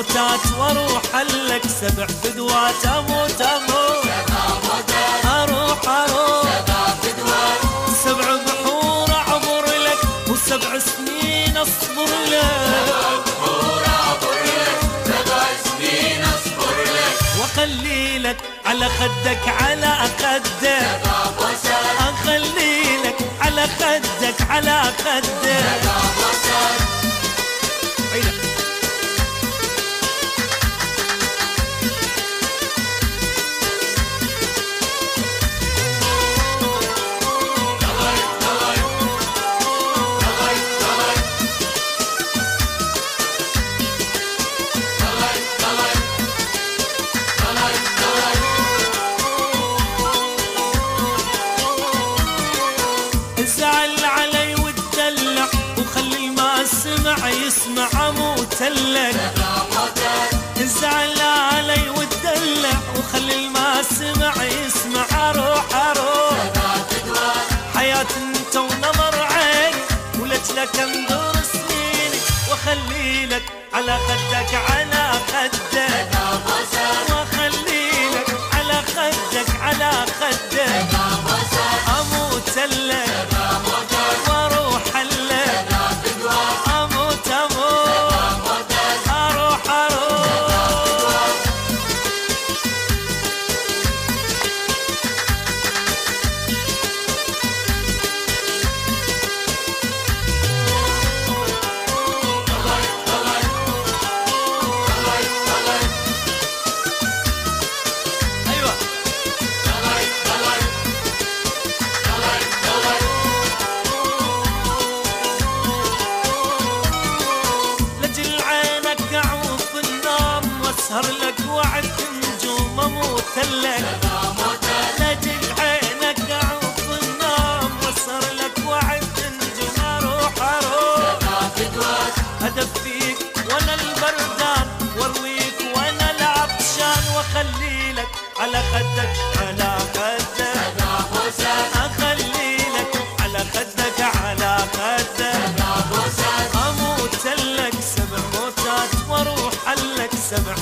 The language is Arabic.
موتات واروح لك، 7 فدوات اموت اموت، 7 موتات اروح اروح، 7 فدوات، 7 بحور اعبر لك، و7 سنين اصبر لك، 7 بحور اعبر لك، 7 سنين اصبر لك، واخلي لك على خدك على خدك، 7 بوسات اخلي لك على خدك على خدك، 7 بوسات. ازعل علي وتدلع، وخلي ما سمع يسمع اموت لك، 7 موتات ازعل علي وتدلع، وخلي ما سمع يسمع، اروح اروح، 7 فدوات، حياة انت ونظر عين، ولجلك انظر سنيني، واخلي لك على خدك على خدك، 7 بوسات واخلي لك على خدك على خدك، 7 بوسات، اموت لك 7 موتات واروح لك، 7 فدوات، اموت اموت، 7 موتات اروح اروح. ايوه لجل عينك اعوف النوم، واسهر لك وعد نجوم اموت لك، 7 موتات لجل عينك اعوف النوم، واسهر لك وعد نجوم، اروح اروح، 7 فدوات، ادفيك وانا البردان، وارويك وانا العطشان، واخلي لك على خدك على خدك، 7 بوسات اخلي لك على خدك على خدك، 7 بوسات، اموت لك 7 موتات واروح لك، 7